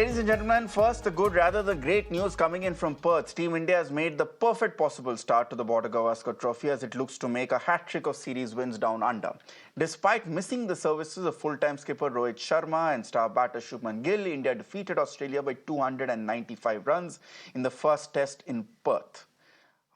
ladies and gentlemen, first the good, rather the great news coming in from Perth. Team India has made the perfect possible start to the Border Gavaskar Trophy as it looks to make a hat-trick of series wins down under. Despite missing the services of full-time skipper Rohit Sharma and star batter Shubman Gill, India defeated Australia by 295 runs in the first test in Perth.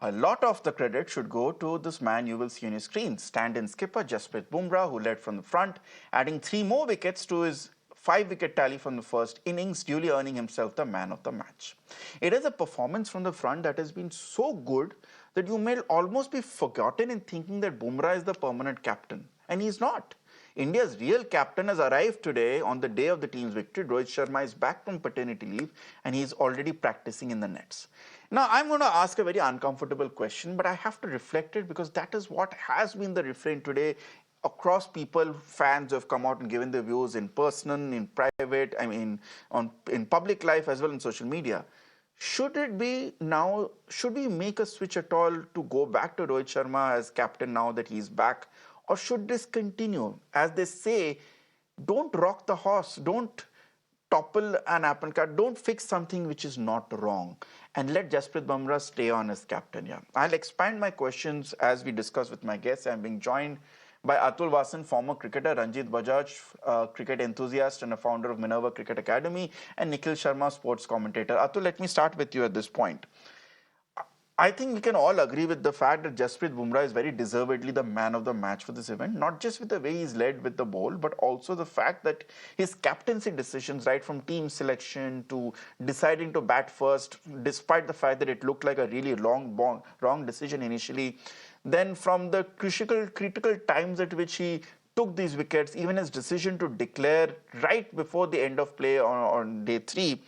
A lot of the credit should go to this man you will see on your screen, stand-in skipper Jasprit Bumrah, who led from the front, adding 3 more wickets to his 5-wicket tally from the first innings, duly earning himself the man of the match. It is a performance from the front that has been so good that you may almost be forgotten in thinking that Bumrah is the permanent captain, and he's not. India's real captain has arrived today on the day of the team's victory. Rohit Sharma is back from paternity leave and he's already practicing in the nets. Now, I'm going to ask a very uncomfortable question, but I have to reflect it because that is what has been the refrain today across people, fans who have come out and given their views in person, in private, in public life as well in social media. Should it be now, should we make a switch at all to go back to Rohit Sharma as captain now that he's back? Or should this continue? As they say, don't rock the horse, don't topple an apple cart, don't fix something which is not wrong, and let Jasprit Bumrah stay on as captain. Yeah, I'll expand my questions as we discuss with my guests. I'm being joined by Atul Vasan, former cricketer, Ranjit Bajaj, cricket enthusiast and a founder of Minerva Cricket Academy, and Nikhil Sharma, sports commentator. Atul, let me start with you at this point. I think we can all agree with the fact that Jasprit Bumrah is very deservedly the man of the match for this event, not just with the way he's led with the ball, but also the fact that his captaincy decisions, right from team selection to deciding to bat first, despite the fact that it looked like a really wrong decision initially, then from the critical times at which he took these wickets, even his decision to declare right before the end of play on day 3,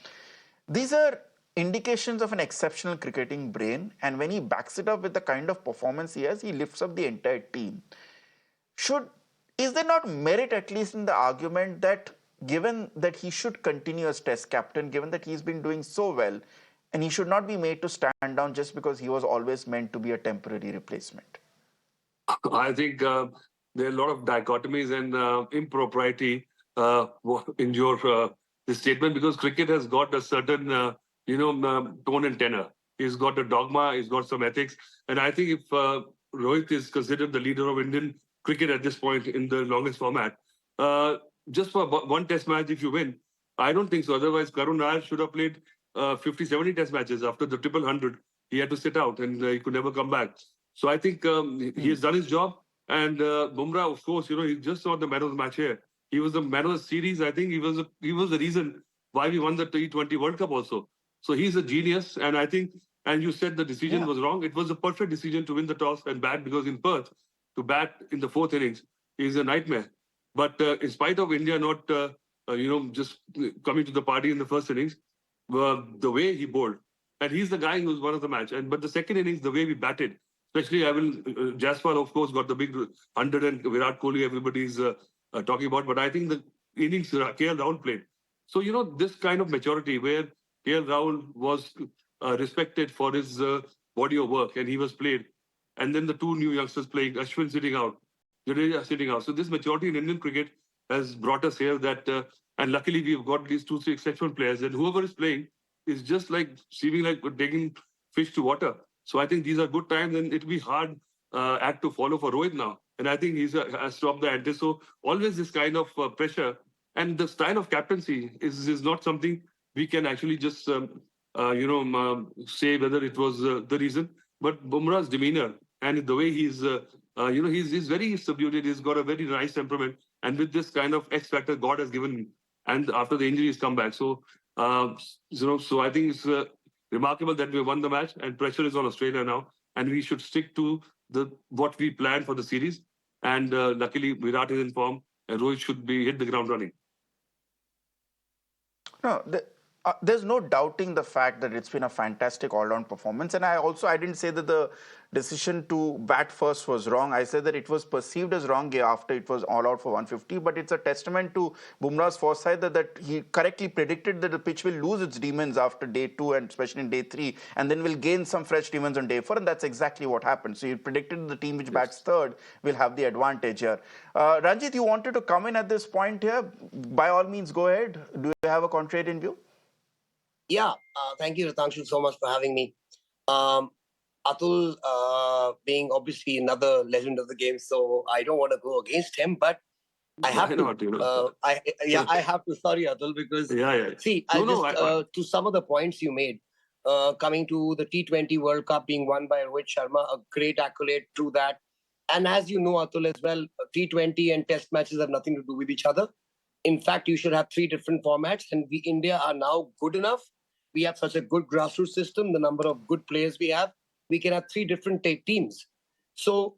these are indications of an exceptional cricketing brain, and when he backs it up with the kind of performance he has, he lifts up the entire team. Is there not merit, at least in the argument, that given that he should continue as test captain, given that he's been doing so well, and he should not be made to stand down just because he was always meant to be a temporary replacement? I think there are a lot of dichotomies and impropriety in your this statement, because cricket has got a certain tone and tenor. He's got a dogma, he's got some ethics, and I think if Rohit is considered the leader of Indian cricket at this point in the longest format, just for one test match, if you win, I don't think so. Otherwise, Karun Nair should have played 50, 70 test matches. After the triple 100, he had to sit out and he could never come back. So I think he has done his job. And Bumrah, of course, he's just not the man of the match here. He was the man of the series. I think he was the reason why we won the T20 World Cup also. So he's a genius. And I think, and you said the decision was wrong. It was a perfect decision to win the toss and bat, because in Perth, to bat in the 4th innings is a nightmare. But in spite of India not, just coming to the party in the first innings, the way he bowled, and he's the guy who's won of the match. But the second innings, the way we batted, especially Jaspal, of course, got the big 100, and Virat Kohli, everybody's talking about. But I think the innings KL Rahul played. So, this kind of maturity where KL Rahul was respected for his body of work, and he was played. And then the 2 new youngsters playing, Ashwin sitting out, Jadeja sitting out. So this maturity in Indian cricket has brought us here and luckily we've got these 2-3 exceptional players, and whoever is playing is just like seeming like taking fish to water. So I think these are good times, and it'll be hard act to follow for Rohit now. And I think he's has stopped the ante. So always this kind of pressure, and the style of captaincy is not something we can actually just say whether it was the reason. But Bumrah's demeanor and the way he's very subdued. He's got a very nice temperament, and with this kind of X factor God has given him, and after the injury he's come back. So so I think it's remarkable that we won the match, and pressure is on Australia now, and we should stick to what we planned for the series. And luckily Virat is in form, and Rohit should hit the ground running. No, there's no doubting the fact that it's been a fantastic all-round performance. And I didn't say that the decision to bat first was wrong. I said that it was perceived as wrong after it was all out for 150. But it's a testament to Bumrah's foresight that he correctly predicted that the pitch will lose its demons after day 2 and especially in day 3, and then will gain some fresh demons on day 4. And that's exactly what happened. So he predicted the team which bats third will have the advantage here. Ranjit, you wanted to come in at this point here. By all means, go ahead. Do you have a contrarian view? Yeah, thank you, Ritangshu, so much for having me. Um, Atul being obviously another legend of the game, so I don't want to go against him, but I have to. I have to. Sorry, Atul, because see, to some of the points you made, coming to the T20 World Cup being won by Rohit Sharma, a great accolade to that. And as you know, Atul, as well, T20 and Test matches have nothing to do with each other. In fact, you should have 3 different formats, and we India are now good enough. We have such a good grassroots system. The number of good players we have, we can have 3 different teams. So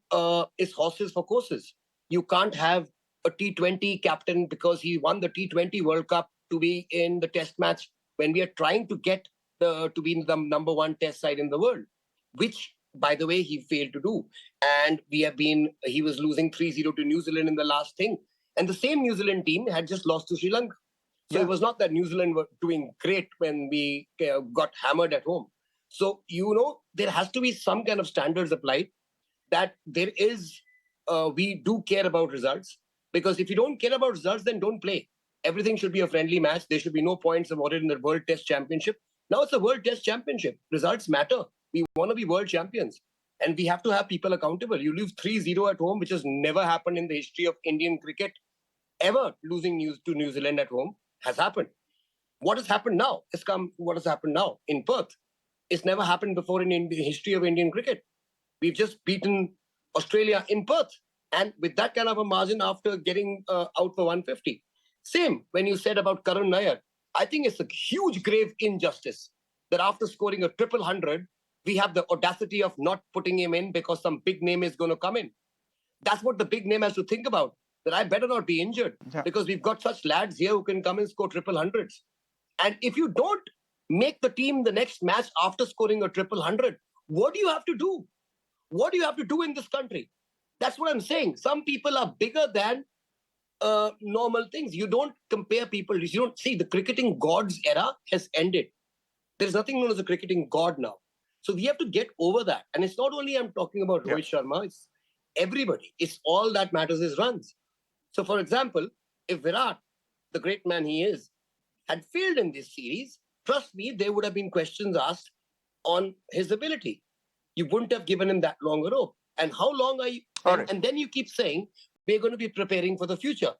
it's horses for courses. You can't have a T20 captain because he won the T20 World Cup to be in the Test match when we are trying to get to be the number 1 Test side in the world, which, by the way, he failed to do. And he was losing 3-0 to New Zealand in the last thing. And the same New Zealand team had just lost to Sri Lanka. So it was not that New Zealand were doing great when we got hammered at home. So, there has to be some kind of standards applied that there is, we do care about results. Because if you don't care about results, then don't play. Everything should be a friendly match. There should be no points awarded in the World Test Championship. Now it's a World Test Championship. Results matter. We want to be world champions. And we have to have people accountable. You lose 3-0 at home, which has never happened in the history of Indian cricket. Ever losing to New Zealand at home has happened. What has happened now? What has happened now in Perth? It's never happened before in the history of Indian cricket. We've just beaten Australia in Perth. And with that kind of a margin after getting out for 150. Same when you said about Karun Nair. I think it's a huge grave injustice that after scoring a triple hundred, we have the audacity of not putting him in because some big name is going to come in. That's what the big name has to think about, that I better not be injured because we've got such lads here who can come and score triple hundreds. And if you don't make the team the next match after scoring a triple hundred, what do you have to do? What do you have to do in this country? That's what I'm saying. Some people are bigger than normal things. You don't compare people. You don't see the cricketing gods era has ended. There's nothing known as a cricketing god now. So we have to get over that. And it's not only I'm talking about Rohit Sharma, it's everybody. It's all that matters is runs. So, for example, if Virat, the great man he is, had failed in this series, trust me, there would have been questions asked on his ability. You wouldn't have given him that long a rope. And how long are you? And then you keep saying, we're going to be preparing for the future.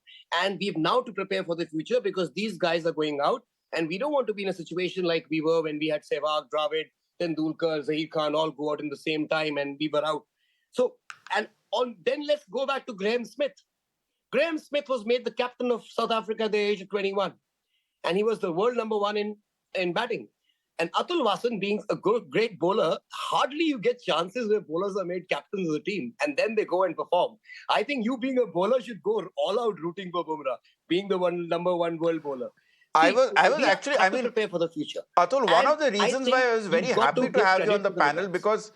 And we've now to prepare for the future because these guys are going out. And we don't want to be in a situation like we were when we had Sehwag, Dravid, Tendulkar, Zaheer Khan all go out in the same time and we were out. So, then let's go back to Graham Smith. Graham Smith was made the captain of South Africa at the age of 21. And he was the world number 1 in batting. And Atul Vasan being a great bowler, hardly you get chances where bowlers are made captains of the team and then they go and perform. I think you being a bowler should go all out rooting for Bumrah, being the number 1 world bowler. I was actually, prepare for the future. Atul, one of the reasons why I was very happy to have you on the panel because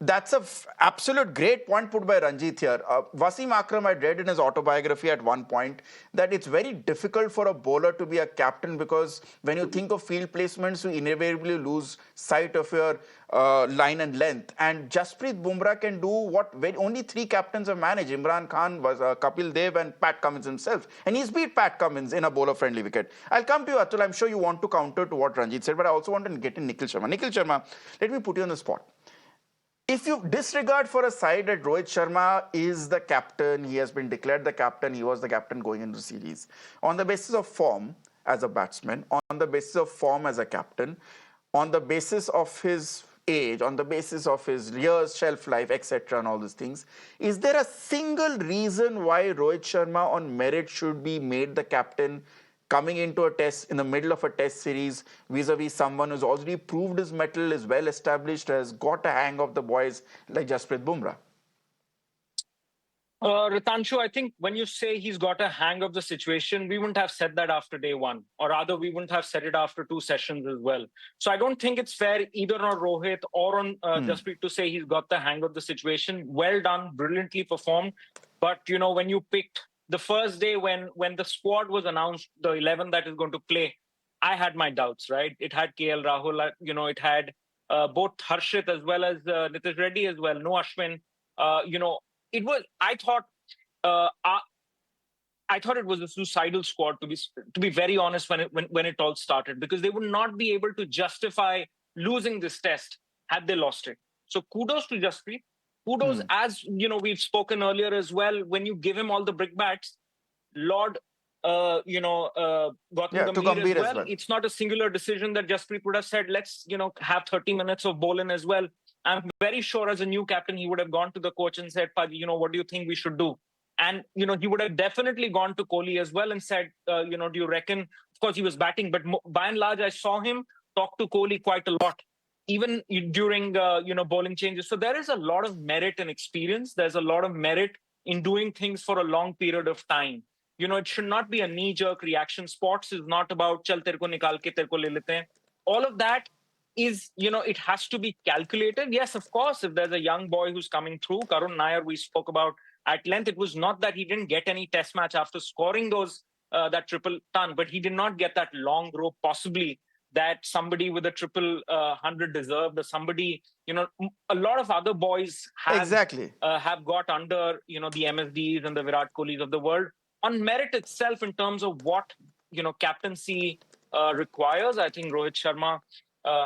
that's an absolute great point put by Ranjit here. Wasim Akram, I read in his autobiography at one point that it's very difficult for a bowler to be a captain because when you think of field placements, you invariably lose sight of your line and length. And Jasprit Bumrah can do what only 3 captains have managed. Imran Khan, was Kapil Dev and Pat Cummins himself. And he's beat Pat Cummins in a bowler-friendly wicket. I'll come to you, Atul. I'm sure you want to counter to what Ranjit said, but I also want to get in Nikhil Sharma. Nikhil Sharma, let me put you on the spot. If you disregard for a side that Rohit Sharma is the captain, he has been declared the captain, he was the captain going into the series, on the basis of form as a batsman, on the basis of form as a captain, on the basis of his age, on the basis of his years, shelf life, etc., and all these things, is there a single reason why Rohit Sharma on merit should be made the captain coming into a test, in the middle of a test series, vis-a-vis someone who's already proved his mettle, is well established, has got a hang of the boys like Jasprit Bumrah? Ritangshu, I think when you say he's got a hang of the situation, we wouldn't have said that after day 1, or rather we wouldn't have said it after 2 sessions as well. So I don't think it's fair either on Rohit or on Jasprit to say he's got the hang of the situation. Well done, brilliantly performed. But, when you picked the first day when the squad was announced, the 11 that is going to play, I had my doubts, right? It had KL Rahul, it had both Harshit as well as Nitish Reddy as well, no Ashwin, it was, I thought, I thought it was a suicidal squad, to be very honest, when it all started, because they would not be able to justify losing this test had they lost it. So kudos to Jasprit. Kudos, as we've spoken earlier as well. When you give him all the brickbats, Lord, Gautam Gambhir as well. It's not a singular decision that Jasprit would have said, let's, have 30 minutes of bowling as well. I'm very sure as a new captain, he would have gone to the coach and said, what do you think we should do? And, he would have definitely gone to Kohli as well and said, do you reckon, of course he was batting, but by and large, I saw him talk to Kohli quite a lot, even during, bowling changes. So there is a lot of merit and experience. There's a lot of merit in doing things for a long period of time. It should not be a knee-jerk reaction. Sports is not about chal tere ko nikal ke tere ko le lete hain. All of that is, it has to be calculated. Yes, of course, if there's a young boy who's coming through, Karun Nair, we spoke about at length, it was not that he didn't get any test match after scoring that triple ton, but he did not get that long rope possibly that somebody with a triple 100 deserved, or somebody, a lot of other boys have got under, the MSDs and the Virat Kohlis of the world on merit itself in terms of what, captaincy requires. I think Rohit Sharma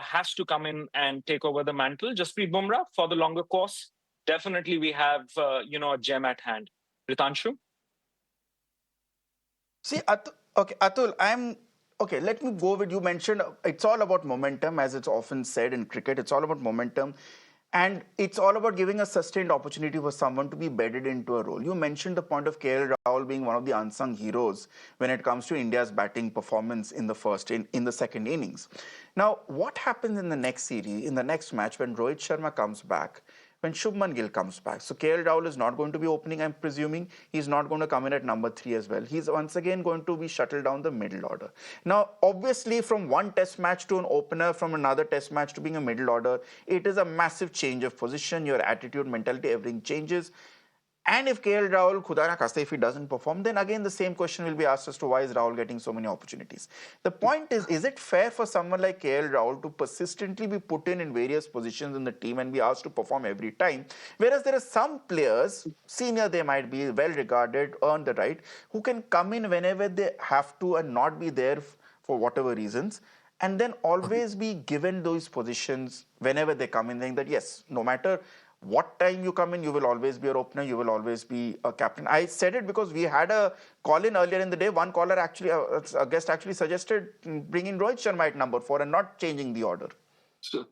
has to come in and take over the mantle. Jasprit Bumrah for the longer course. Definitely we have, a gem at hand. Ritangshu? See, Atul, let me go with, you mentioned it's all about momentum, as it's often said in cricket. It's all about momentum. And it's all about giving a sustained opportunity for someone to be bedded into a role. You mentioned the point of KL Rahul being one of the unsung heroes when it comes to India's batting performance in the second innings. Now, what happens in the next series, in the next match, when Rohit Sharma comes back, when Shubman Gill comes back? So KL Rahul is not going to be opening, I'm presuming. He's not going to come in at number 3 as well. He's once again going to be shuttled down the middle order. Now, obviously, from one test match to an opener, from another test match to being a middle order, it is a massive change of position. Your attitude, mentality, everything changes. And if KL Rahul, Khuda na khasta, if he doesn't perform, then again the same question will be asked as to why is Rahul getting so many opportunities. The point is it fair for someone like KL Rahul to persistently be put in various positions in the team and be asked to perform every time? Whereas there are some players, senior they might be, well regarded, earn the right, who can come in whenever they have to and not be there for whatever reasons, and then always be given those positions whenever they come in, saying that yes, no matter what time you come in, you will always be an opener, you will always be a captain. I said it because we had a call-in earlier in the day. One caller actually, a guest actually suggested bringing Rohit Sharma at number 4 and not changing the order. So,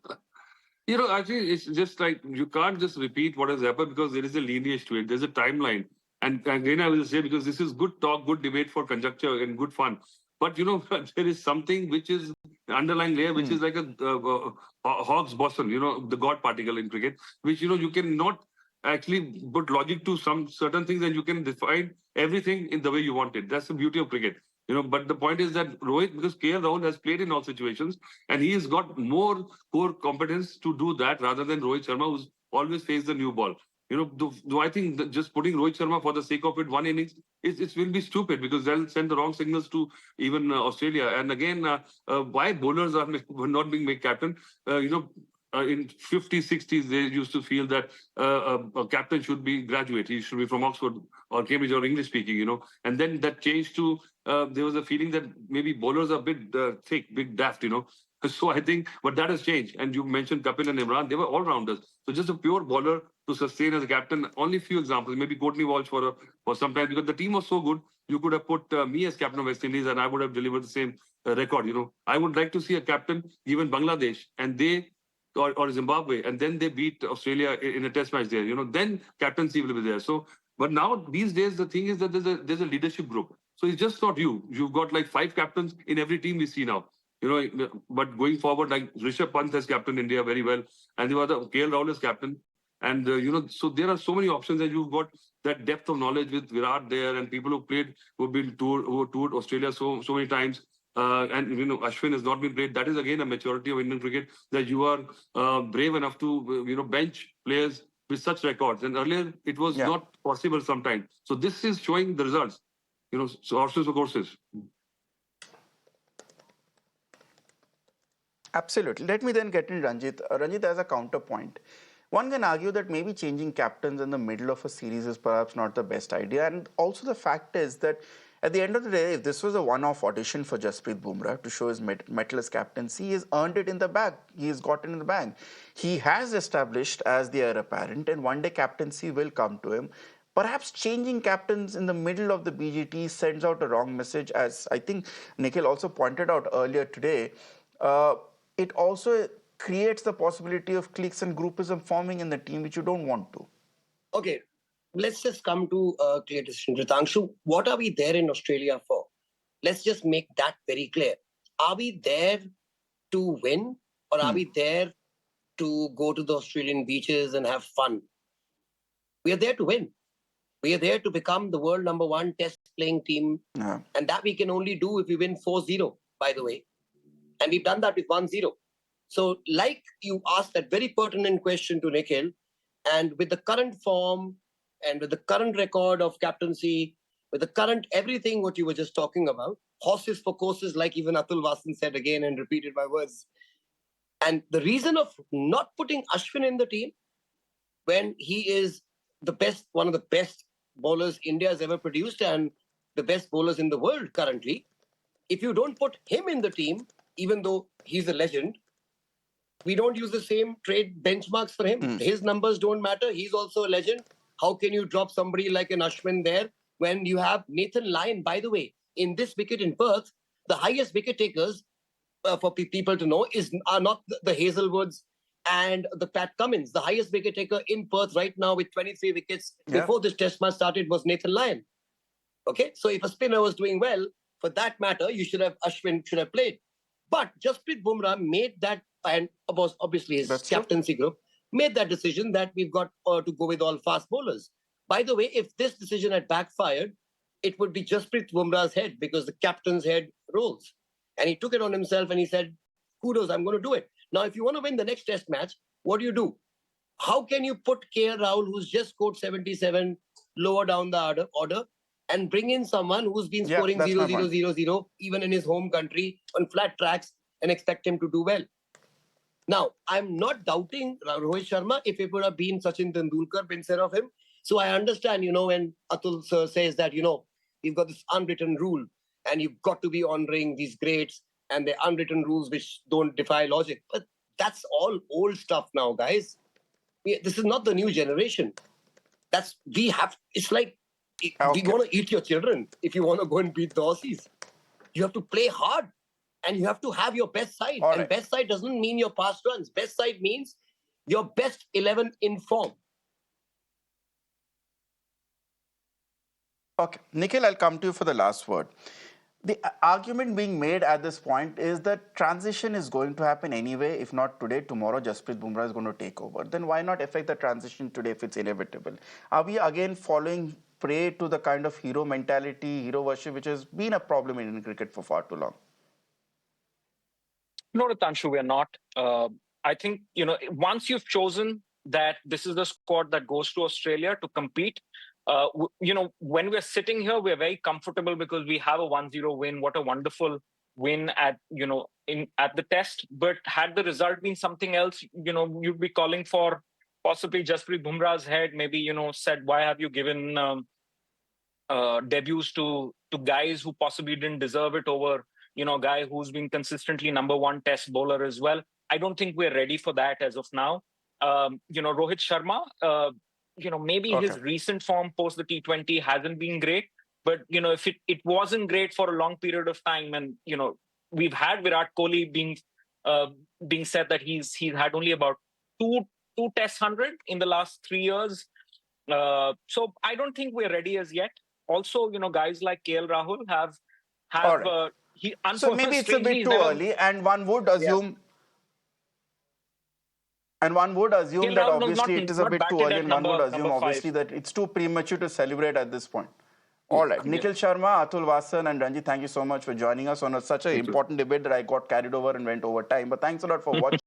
actually, it's just like you can't just repeat what has happened because there is a lineage to it. There's a timeline. And again, I will say, because this is good talk, good debate for conjecture and good fun. But, there is something which is underlying layer, which is like a Higgs boson, the God particle in cricket, which, you cannot actually put logic to some certain things and you can define everything in the way you want it. That's the beauty of cricket. But the point is that Rohit, because KL Rahul has played in all situations and he has got more core competence to do that rather than Rohit Sharma, who's always faced the new ball. Do I think that just putting Rohit Sharma for the sake of it, one innings, it will be stupid because they'll send the wrong signals to even Australia. And again, why bowlers are not being made captain? In 50s, 60s, they used to feel that a captain should be graduate. He should be from Oxford or Cambridge or English speaking, And then that changed to, there was a feeling that maybe bowlers are a bit thick, big daft, So I think, but that has changed. And you mentioned Kapil and Imran, they were all-rounders. So just a pure bowler to sustain as a captain, only few examples, maybe Courtney Walsh for some time, because the team was so good, you could have put me as captain of West Indies and I would have delivered the same record, I would like to see a captain given Bangladesh and they, or Zimbabwe, and then they beat Australia in a test match there, then captaincy will be there. So, but now these days, the thing is that there's a leadership group. So it's just not you. You've got like 5 captains in every team we see now. But going forward, like Rishabh Pant has captained India very well, and the other KL Rahul is captain, and so there are so many options, and you've got that depth of knowledge with Virat there, and people who've been toured Australia so many times, and Ashwin has not been played. That is again a maturity of Indian cricket, that you are brave enough to bench players with such records, and earlier it was not possible sometimes. So this is showing the results. So horses for courses. Absolutely. Let me then get in Ranjit. Ranjit, as a counterpoint, one can argue that maybe changing captains in the middle of a series is perhaps not the best idea. And also the fact is that at the end of the day, if this was a one-off audition for Jasprit Bumrah to show his mettle as captaincy, he has earned it in the bag. He has gotten in the bag. He has established as the heir apparent, and one day captaincy will come to him. Perhaps changing captains in the middle of the BGT sends out a wrong message, as I think Nikhil also pointed out earlier today. It also creates the possibility of cliques and groupism forming in the team, which you don't want to. Okay, let's just come to a clear decision. Ritangshu, what are we there in Australia for? Let's just make that very clear. Are we there to win, or are we there to go to the Australian beaches and have fun? We are there to win. We are there to become the world #1 test playing team. Yeah. And that we can only do if we win 4-0, by the way. And we've done that with 1-0. So, like you asked that very pertinent question to Nikhil, and with the current form and with the current record of captaincy, with the current everything what you were just talking about, horses for courses, like even Atul Vasan said again and repeated my words. And the reason of not putting Ashwin in the team when he is the best, one of the best bowlers India has ever produced and the best bowlers in the world currently, if you don't put him in the team, even though he's a legend, we don't use the same trade benchmarks for him. His numbers don't matter. He's also a legend. How can you drop somebody like an Ashwin there when you have Nathan Lyon? By the way, in this wicket in Perth, the highest wicket takers for people to know are not the Hazelwoods and the Pat Cummins. The highest wicket taker in Perth right now with 23 wickets before this test match started was Nathan Lyon. Okay, so if a spinner was doing well, for that matter, Ashwin should have played. But Jasprit Bumrah made that, and obviously his captaincy group made that decision that we've got to go with all fast bowlers. By the way, if this decision had backfired, it would be Jasprit Bumrah's head because the captain's head rolls. And he took it on himself and he said, kudos, I'm going to do it. Now, if you want to win the next test match, what do? How can you put KL Rahul, who's just scored 77, lower down the order, and bring in someone who's been scoring 0, 0, 0, 0, even in his home country on flat tracks, and expect him to do well? Now, I'm not doubting Rohit Sharma if it would have been Sachin Tendulkar instead of him. So I understand, when Atul sir says that, you've got this unwritten rule and you've got to be honoring these greats and the unwritten rules which don't defy logic. But that's all old stuff now, guys. This is not the new generation. It's like, we want to eat your children if you want to go and beat the Aussies. You have to play hard and you have to have your best side. And best side doesn't mean your past runs. Best side means your best 11 in form. Okay. Nikhil, I'll come to you for the last word. The argument being made at this point is that transition is going to happen anyway. If not today, tomorrow Jasprit Bumrah is going to take over. Then why not affect the transition today if it's inevitable? Are we again falling prey to the kind of hero mentality, hero worship, which has been a problem in Indian cricket for far too long? No, Ritangshu, we are not. I think, once you've chosen that this is the squad that goes to Australia to compete, when we're sitting here, we're very comfortable because we have a 1-0 win. What a wonderful win at the test. But had the result been something else, you'd be calling for possibly Jasprit Bumrah's head. Maybe, said, why have you given debuts to guys who possibly didn't deserve it over, a guy who's been consistently #1 test bowler as well. I don't think we're ready for that as of now. Rohit Sharma, maybe his recent form post the T20 hasn't been great, but, if it wasn't great for a long period of time, and, we've had Virat Kohli being said that he's had only about two test 100 in the last 3 years. So I don't think we're ready as yet. Also, guys like KL Rahul have so maybe it's a bit too early, and one would assume that obviously it is a bit too early, and one would assume obviously that it's too premature to celebrate at this point. All right. Nikhil Sharma, Atul Vasan and Ranjit, thank you so much for joining us on such an important debate that I got carried over and went over time. But thanks a lot for watching.